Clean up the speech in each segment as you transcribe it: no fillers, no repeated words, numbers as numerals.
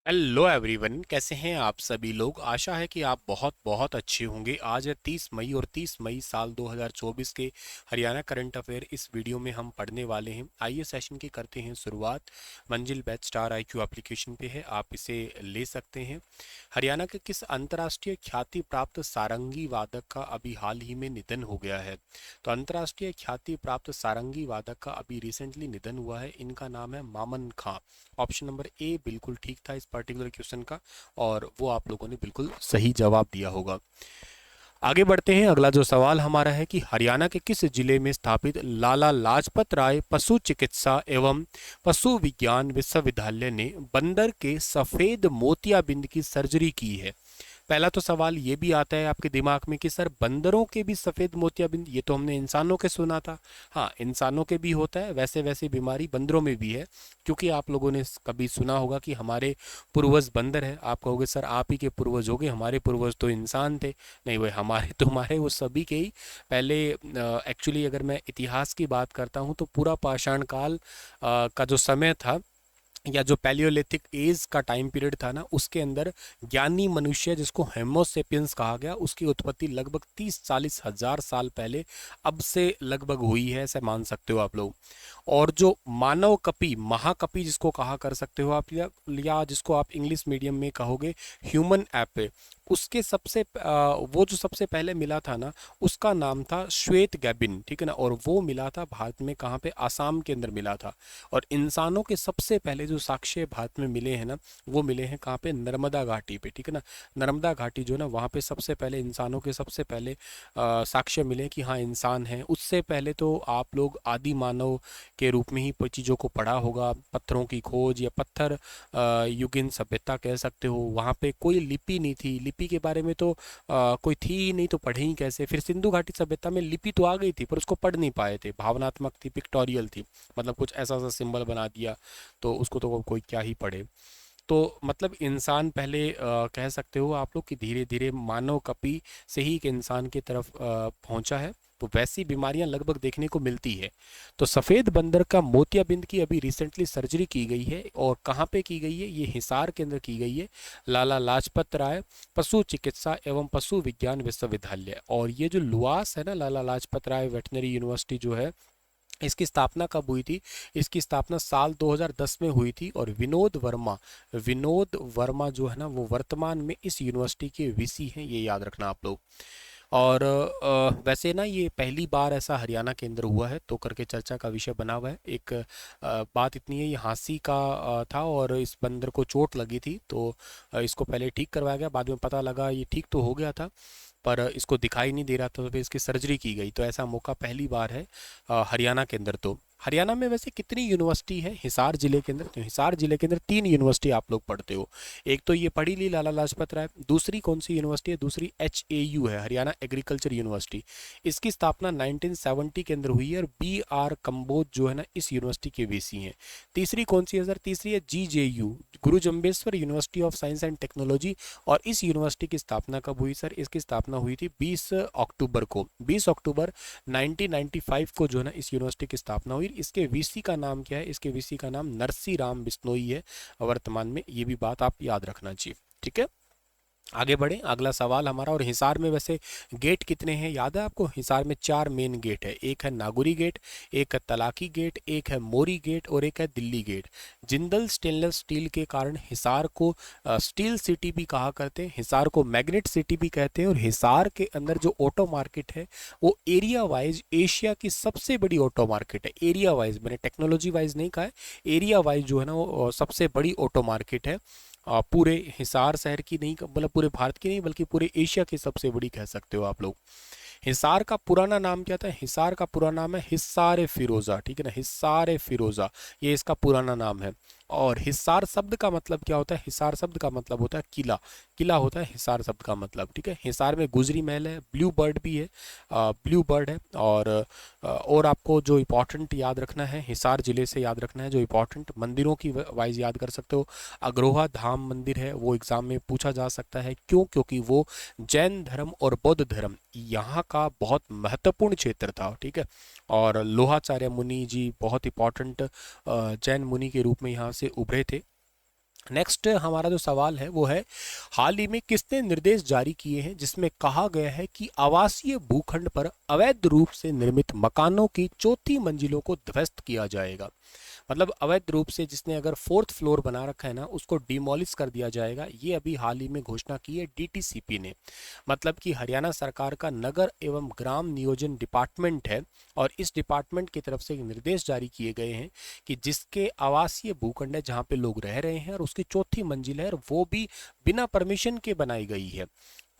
Hello everyone, कैसे हैं आप सभी लोग। आशा है कि आप बहुत बहुत अच्छे होंगे। आज है 30 मई और 30 मई साल 2024 के हरियाणा करंट अफेयर इस वीडियो में हम पढ़ने वाले हैं। आइए सेशन की करते हैं शुरुआत। मंजिल बैच स्टार आईक्यू एप्लीकेशन पे है, आप इसे ले सकते हैं। हरियाणा के किस अंतर्राष्ट्रीय ख्याति प्राप्त सारंगी वादक का अभी हाल ही में निधन हो गया है। तो अंतर्राष्ट्रीय ख्याति प्राप्त सारंगी वादक का अभी रिसेंटली निधन हुआ है। इनका नाम है मामन खां। ऑप्शन नंबर ए बिल्कुल ठीक था इस पर्टिकुलर क्वेश्चन का, और वो आप लोगों ने बिल्कुल सही जवाब दिया होगा। आगे बढ़ते हैं। अगला जो सवाल हमारा है कि हरियाणा के किस जिले में स्थापित लाला लाजपत राय पशु चिकित्सा एवं पशु विज्ञान विश्वविद्यालय ने बंदर के सफेद मोतियाबिंद की सर्जरी की है। पहला तो सवाल ये भी आता है आपके दिमाग में कि सर बंदरों के भी सफ़ेद मोतियाबिंद, ये तो हमने इंसानों के सुना था। हाँ, इंसानों के भी होता है, वैसे वैसे बीमारी बंदरों में भी है। क्योंकि आप लोगों ने कभी सुना होगा कि हमारे पूर्वज बंदर है। आप कहोगे सर आप ही के पूर्वज हो गए, हमारे पूर्वज तो इंसान थे। नहीं भाई, हमारे तुम्हारे वो सभी के ही पहले। एक्चुअली अगर मैं इतिहास की बात करता हूँ तो पूरा पाषाण काल का जो समय था, या जो पैलियोलिथिक एज का टाइम पीरियड था ना, उसके अंदर ज्ञानी मनुष्य जिसको हेमोसेपियंस कहा गया, उसकी उत्पत्ति लगभग 30-40 हजार साल पहले अब से लगभग हुई है, ऐसे मान सकते हो आप लोग। और जो मानव कपि, महाकपि जिसको कहा कर सकते हो आप, या जिसको आप इंग्लिश मीडियम में कहोगे ह्यूमन एप, उसके वो जो सबसे पहले मिला था ना, उसका नाम था श्वेत गैबिन, ठीक है ना। और वो मिला था भारत में, कहाँ पे, आसाम के अंदर मिला था। और इंसानों के सबसे पहले जो साक्ष्य भारत में मिले हैं ना, वो मिले हैं कहाँ पे, नर्मदा घाटी पे, ठीक है ना। नर्मदा घाटी जो है ना, वहाँ पे सबसे पहले इंसानों के सबसे पहले साक्ष्य मिले कि हाँ इंसान है। उससे पहले तो आप लोग आदि मानव के रूप में ही चीज़ों को पढ़ा होगा। पत्थरों की खोज या पत्थर युगीन सभ्यता कह सकते हो। वहाँ पे कोई लिपि नहीं थी, लिपि के बारे में तो कोई थी ही नहीं, तो पढ़े ही कैसे। फिर सिंधु घाटी सभ्यता में लिपि तो आ गई थी, पर उसको पढ़ नहीं पाए थे। भावनात्मक थी, पिक्टोरियल थी, मतलब कुछ ऐसा सा सिंबल बना दिया, तो उसको तो कोई क्या ही पढ़े। तो मतलब इंसान पहले कह सकते हो आप लोग कि धीरे धीरे मानव कपि से ही एक इंसान की तरफ पहुंचा है। तो वैसी बीमारियां लगभग देखने को मिलती है। तो सफ़ेद बंदर का मोतियाबिंद की अभी रिसेंटली सर्जरी की गई है। और कहाँ पे की गई है, ये हिसार के अंदर की गई है। लाला लाजपत राय पशु चिकित्सा एवं पशु विज्ञान विश्वविद्यालय। और ये जो लुआस है ना, लाला लाजपत राय वेटनरी यूनिवर्सिटी जो है, इसकी स्थापना कब हुई थी। इसकी स्थापना साल 2010 में हुई थी। और विनोद वर्मा जो है ना, वो वर्तमान में इस यूनिवर्सिटी के वीसी हैं, ये याद रखना आप लोग। और वैसे ना ये पहली बार ऐसा हरियाणा के अंदर हुआ है, तो करके चर्चा का विषय बना हुआ है। एक बात इतनी है, ये हाँसी का था और इस बंदर को चोट लगी थी, तो इसको पहले ठीक करवाया गया। बाद में पता लगा ये ठीक तो हो गया था, पर इसको दिखाई नहीं दे रहा था, तो फिर इसकी सर्जरी की गई। तो ऐसा मौका पहली बार है हरियाणा के अंदर। तो हरियाणा में वैसे कितनी यूनिवर्सिटी है हिसार जिले के अंदर, तो हिसार जिले के अंदर 3 यूनिवर्सिटी आप लोग पढ़ते हो। एक तो ये पढ़ी ली लाला लाजपत राय, दूसरी कौन सी यूनिवर्सिटी है, दूसरी HAU है, हरियाणा एग्रीकल्चर यूनिवर्सिटी। इसकी स्थापना 1970 के अंदर हुई है, और BR कंबोज जो है ना, इस यूनिवर्सिटी के वीसी हैं। तीसरी कौन सी है सर, तीसरी है GJU, Guru Jambheshwar university of science and technology. और इस यूनिवर्सिटी की स्थापना कब हुई सर, इसकी स्थापना हुई थी 20 अक्टूबर को, 20 अक्टूबर 1995 को जो है ना, इस यूनिवर्सिटी की स्थापना हुई। इसके वीसी का नाम क्या है, इसके वीसी का नाम नरसी राम बिश्नोई है वर्तमान में। ये भी बात आप याद रखना चाहिए, ठीक है। आगे बढ़े, अगला सवाल हमारा। और हिसार में वैसे गेट कितने हैं याद है आपको। हिसार में 4 मेन गेट है। एक है नागुरी गेट, एक है तलाकी गेट, एक है मोरी गेट, और एक है Delhi gate. Jindal stainless steel के कारण हिसार को स्टील सिटी भी कहा करते हैं, हिसार को मैग्नेट सिटी भी कहते हैं। और हिसार के अंदर जो ऑटो मार्केट है, वो एरिया वाइज एशिया की सबसे बड़ी ऑटो मार्केट है। एरिया वाइज, मैंने टेक्नोलॉजी वाइज नहीं कहा है, एरिया वाइज जो है ना, वो सबसे बड़ी ऑटो मार्केट है। पूरे हिसार शहर की नहीं, मतलब पूरे भारत की नहीं, बल्कि पूरे एशिया की सबसे बड़ी कह सकते हो आप लोग। हिसार का पुराना नाम क्या था, हिसार का पूरा नाम है हिसार फिरोजा, ठीक है ना, हिसार फिरोजा, ये इसका पुराना नाम है। और हिसार शब्द का मतलब क्या होता है, हिसार शब्द का मतलब होता है किला, किला होता है हिसार शब्द का मतलब, ठीक है। हिसार में गुजरी महल है, ब्लू बर्ड भी है, ब्लू बर्ड है। और आपको जो इम्पोर्टेंट याद रखना है, हिसार जिले से याद रखना है, जो इम्पोर्टेंट मंदिरों की वाइज याद कर सकते हो। अग्रोहा धाम मंदिर है, वो एग्जाम में पूछा जा सकता है। क्यों, क्योंकि वो जैन धर्म और बौद्ध धर्म यहाँ का बहुत महत्वपूर्ण क्षेत्र था, ठीक है। और लोहाचार्य मुनि जी बहुत इंपॉर्टेंट जैन मुनि के रूप में यहाँ से उभरे थे। नेक्स्ट हमारा जो सवाल है वो है, हाल ही में किसने निर्देश जारी किए हैं जिसमें कहा गया है कि आवासीय भूखंड पर अवैध रूप से निर्मित मकानों की चौथी मंजिलों को ध्वस्त किया जाएगा। मतलब अवैध रूप से जिसने अगर फोर्थ फ्लोर बना रखा है ना, उसको डिमोलिश कर दिया जाएगा। ये अभी हाल ही में घोषणा की है डीटीसीपी ने। मतलब कि हरियाणा सरकार का नगर एवं ग्राम नियोजन डिपार्टमेंट है, और इस डिपार्टमेंट की तरफ से निर्देश जारी किए गए हैं कि जिसके आवासीय भूखंड है जहाँ पे लोग रह रहे हैं और उसकी चौथी मंजिल है और वो भी बिना परमिशन के बनाई गई है,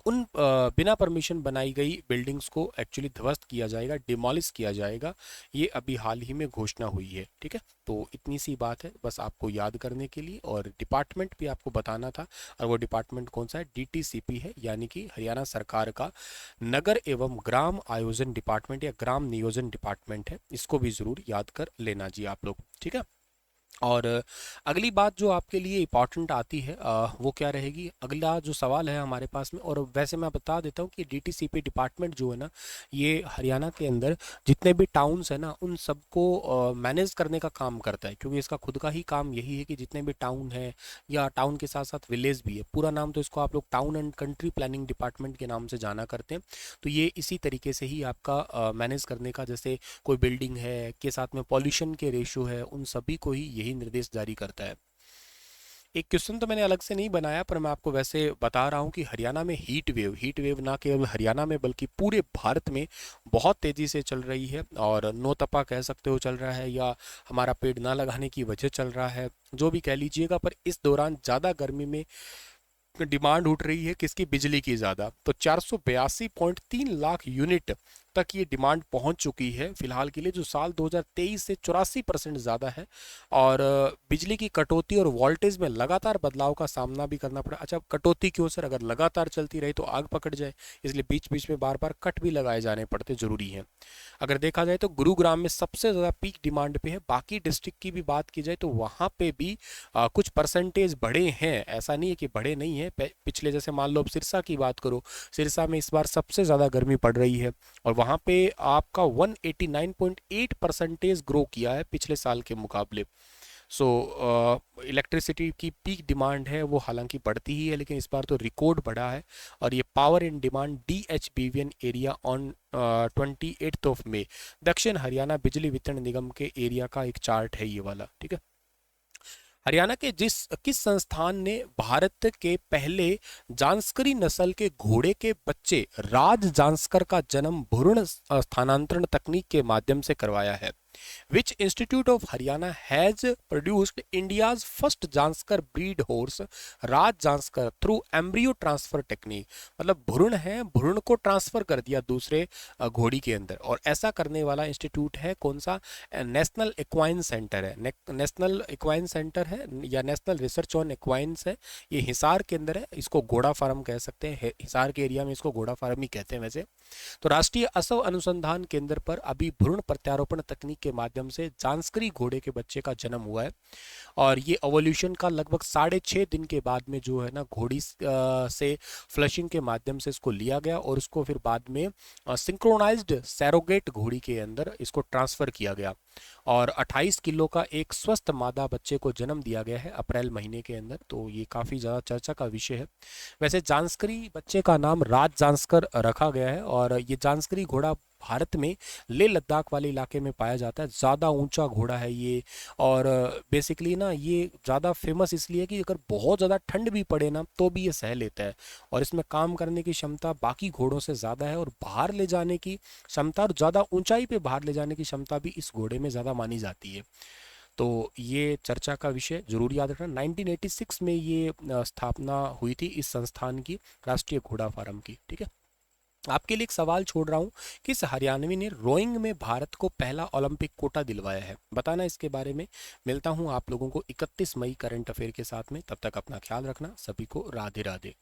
उन बिना परमिशन बनाई गई बिल्डिंग्स को एक्चुअली ध्वस्त किया जाएगा, डिमोलिश किया जाएगा। ये अभी हाल ही में घोषणा हुई है। ठीक है, तो इतनी सी बात है बस आपको याद करने के लिए, और डिपार्टमेंट भी आपको बताना था, और वो डिपार्टमेंट कौन सा है, डीटीसीपी है, यानी कि हरियाणा सरकार का नगर एवं ग्राम आयोजन डिपार्टमेंट या ग्राम नियोजन डिपार्टमेंट है। इसको भी ज़रूर याद कर लेना जी आप लोग। ठीक है, और अगली बात जो आपके लिए इम्पॉर्टेंट आती है वो क्या रहेगी, अगला जो सवाल है हमारे पास में। और वैसे मैं बता देता हूँ कि डीटीसीपी डिपार्टमेंट जो है ना, ये हरियाणा के अंदर जितने भी टाउन्स है ना, उन सबको मैनेज करने का काम करता है, क्योंकि इसका खुद का ही काम यही है कि जितने भी टाउन है या टाउन के साथ साथ विलेज भी है, पूरा नाम तो इसको आप लोग town and country planning department के नाम से जाना करते हैं। तो ये इसी तरीके से ही आपका मैनेज करने का, जैसे कोई बिल्डिंग है के साथ में पॉल्यूशन के रेशो है, उन सभी को ही यही निर्देश जारी करता है। एक क्वेश्चन तो मैंने अलग से नहीं बनाया, पर मैं आपको वैसे बता रहा हूँ कि हरियाणा में हीट वेव ना केवल हरियाणा में बल्कि पूरे भारत में बहुत तेज़ी से चल रही है, और नौतपा कह सकते हो चल रहा है, या हमारा पेड़ ना लगाने की वजह चल रहा है, जो भी कह लीजिएगा। पर इस दौरान ज़्यादा गर्मी में डिमांड उठ रही है किसकी, बिजली की ज़्यादा। तो 482.3 लाख यूनिट तक ये डिमांड पहुंच चुकी है फिलहाल के लिए, जो साल 2023 से 84% ज़्यादा है। और बिजली की कटौती और वोल्टेज में लगातार बदलाव का सामना भी करना पड़ा। अच्छा, कटौती क्यों सर, अगर लगातार चलती रही तो आग पकड़ जाए, इसलिए बीच बीच में बार बार कट भी लगाए जाने पड़ते, जरूरी है। अगर देखा जाए तो गुरुग्राम में सबसे ज़्यादा पीक डिमांड पे है। बाकी डिस्ट्रिक्ट की भी बात की जाए तो वहाँ पे भी कुछ परसेंटेज बढ़े हैं, ऐसा नहीं है कि बढ़े नहीं है। पिछले जैसे मान लो अब सिरसा की बात करो, सिरसा में इस बार सबसे ज़्यादा गर्मी पड़ रही है, और वहाँ पे आपका 189.8 परसेंटेज ग्रो किया है पिछले साल के मुकाबले। सो इलेक्ट्रिसिटी की पीक डिमांड है वो हालांकि बढ़ती ही है, लेकिन इस बार तो रिकॉर्ड बढ़ा है। और ये power in demand DHBVN area on 28 मई, दक्षिण हरियाणा बिजली वितरण निगम के एरिया का एक चार्ट है ये वाला। ठीक है, हरियाणा के किस संस्थान ने भारत के पहले जांस्करी नस्ल के घोड़े के बच्चे राज जांस्कर का जन्म भ्रूण स्थानांतरण तकनीक के माध्यम से करवाया है? Which institute of Haryana has produced India's first Janskar breed horse Raj Zanskar through embryo transfer technique? मतलब भ्रूण है, भ्रूण को ट्रांसफर कर दिया दूसरे घोड़ी के अंदर, और ऐसा करने वाला इंस्टीट्यूट है कौन सा? नेशनल एक्वाइन सेंटर है। नेशनल एक्वाइन सेंटर है या नेशनल रिसर्च ऑन एक्वाइंस है, ये हिसार के अंदर है। इसको घोड़ा फार्म कह सकते हैं, हिसार के एरिया में इसको घोड़ा फार्म ही कहते हैं वैसे। तो राष्ट्रीय असव अनुसंधान केंद्र पर अभी भ्रूण प्रत्यारोपण तकनीक के माध्यम से जांस्करी घोड़े के बच्चे का जन्म हुआ है, और ये एवोल्यूशन का लगभग 6.5 दिन के बाद में जो है ना, घोड़ी से फ्लशिंग के माध्यम से इसको लिया गया, और उसको फिर बाद में सिंक्रोनाइज्ड सैरोगेट घोड़ी के अंदर इसको ट्रांसफर किया गया, और 28 किलो का एक स्वस्थ मादा बच्चे को जन्म दिया गया है अप्रैल महीने के अंदर। तो ये काफ़ी ज़्यादा चर्चा का विषय है। वैसे जांस्करी बच्चे का नाम राज जांस्कर रखा गया है, और ये जांस्करी घोड़ा भारत में लेह लद्दाख वाले इलाके में पाया जाता है। ज़्यादा ऊंचा घोड़ा है ये, और बेसिकली ना ये ज़्यादा फेमस इसलिए कि अगर बहुत ज़्यादा ठंड भी पड़े ना तो भी ये सह लेता है, और इसमें काम करने की क्षमता बाकी घोड़ों से ज़्यादा है, और बाहर ले जाने की क्षमता और ज़्यादा ऊंचाई पे बाहर ले जाने की क्षमता भी इस घोड़े में ज़्यादा मानी जाती है। तो ये चर्चा का विषय जरूर याद रखना। 1986 में ये स्थापना हुई थी इस संस्थान की, राष्ट्रीय घोड़ा फार्म की। ठीक है, आपके लिए एक सवाल छोड़ रहा हूँ, किस हरियाणवी ने रोइंग में भारत को पहला ओलंपिक कोटा दिलवाया है? बताना इसके बारे में। मिलता हूँ आप लोगों को 31 मई करंट अफेयर के साथ में, तब तक अपना ख्याल रखना। सभी को राधे राधे।